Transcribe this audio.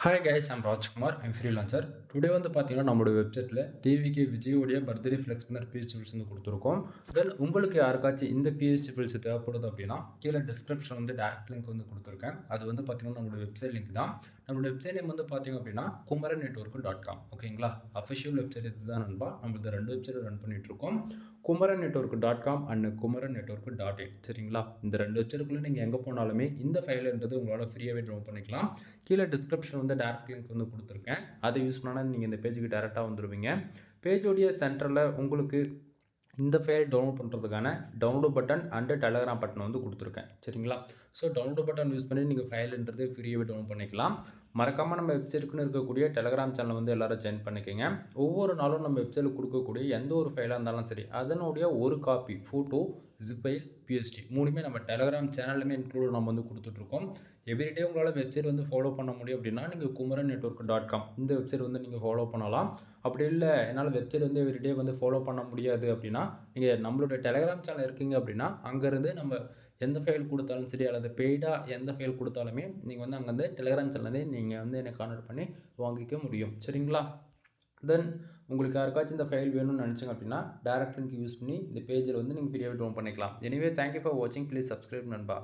Hi guys, I'm Rajkumar. I'm freelancer. Today வந்து பார்த்தீங்கன்னா நம்மளோட வெப்சைட்டில் டிவிகே விஜயோடைய birthday flex banner PSD files வந்து கொடுத்துருக்கோம். தென் உங்களுக்கு யாருக்காச்சும் இந்த பிஹெச்டி ஃபில்ஸ் தேவைப்படுது அப்படின்னா கீழே டிஸ்கிரிப்ஷன் வந்து டேரக்ட் லிங்க் வந்து கொடுத்துருக்கேன். அது வந்து பார்த்தீங்கன்னா நம்மளோட வெப்சைட் லிங்க் தான். நம்மளோட வெப்சைட் நேம் வந்து பார்த்தீங்க அப்படின்னா kumaran.network.com. ஓகேங்களா? அஃபிஷியல் வெப்சைட் இதுதான் நண்பா. நம்மளது 2 வெப்சைட் ரன் பண்ணிட்டு இருக்கோம். kumaran.network.com and kumaran.network.in. சரிங்களா? இந்த 2 வெப்சைட்டுக்குள்ளே நீங்கள் எங்கே போனாலுமே இந்த ஃபைல்ன்றது உங்களால் ஃப்ரீயாகவே டவுன்லோட் பண்ணிக்கலாம். கீழே டிஸ்கிரிப்ஷன் வந்து டேரக்ட் லிங்க் வந்து கொடுத்துருக்கேன். அதை யூஸ் பண்ணால் நீங்கள் இந்த பேஜுக்கு டேரெக்டாக வந்துடுவீங்க. பேஜோடைய சென்டரில் உங்களுக்கு இந்த ஃபைல் டவுன்லோட் பண்ணுறதுக்கான download button and Telegram button வந்து கொடுத்துருக்கேன். சரிங்களா? ஸோ டவுன்லோட் பட்டன் யூஸ் பண்ணி நீங்கள் ஃபைல்ன்றது ஃப்ரீயாகவே டவுன்லோட் பண்ணிக்கலாம். மறக்காமல் நம்ம வெப்சைட்டுக்குன்னு இருக்கக்கூடிய டெலகிராம் சேனல் வந்து எல்லோரும் ஜாயின் பண்ணிக்கோங்க. ஒவ்வொரு நாளும் நம்ம வெப்சைட்டில் கொடுக்கக்கூடிய எந்த ஒரு ஃபைலாக இருந்தாலும் சரி, அதனுடைய ஒரு copy photo, zip file, PSD மூணுமே நம்ம டெலகிராம் சேனல்லுமே இன்க்ளூட் நம்ம வந்து கொடுத்துட்ருக்கோம். எவ்ரிடே உங்களால் வெப்சைட் வந்து ஃபாலோ பண்ண முடியும் அப்படின்னா நீங்கள் kumaran.network.com இந்த வெப்சைட் வந்து நீங்கள் ஃபாலோ பண்ணலாம். அப்படி இல்லை என்னால் வெப்சைட் வந்து எவ்ரிடே வந்து ஃபாலோ பண்ண முடியாது அப்படின்னா நீங்கள் நம்மளோட டெலகிராம் சேனல் இருக்கீங்க அப்படின்னா அங்கேருந்து நம்ம எந்த ஃபைல் கொடுத்தாலும் சரி அல்லது பெய்டாக எந்த ஃபைல் கொடுத்தாலுமே நீங்கள் வந்து அங்கேருந்து டெலகிராம் சேனல்லே நீங்கள் வந்து என்னை கான்டாக்ட் பண்ணி வாங்கிக்க முடியும். சரிங்களா? தென் உங்களுக்கு யாருக்காச்சும் இந்த ஃபைல் வேணும்னு நினச்சிங்க அப்படின்னா டேரக்ட் லிங்க் யூஸ் பண்ணி இந்த பேஜில் வந்து நீங்கள் ஃப்ரீயாகவே டவுன்லோட் பண்ணிக்கலாம். எனிவே தேங்க்யூ ஃபார் வாட்சிங். ப்ளீஸ் சப்ஸ்கிரைப் நண்பா.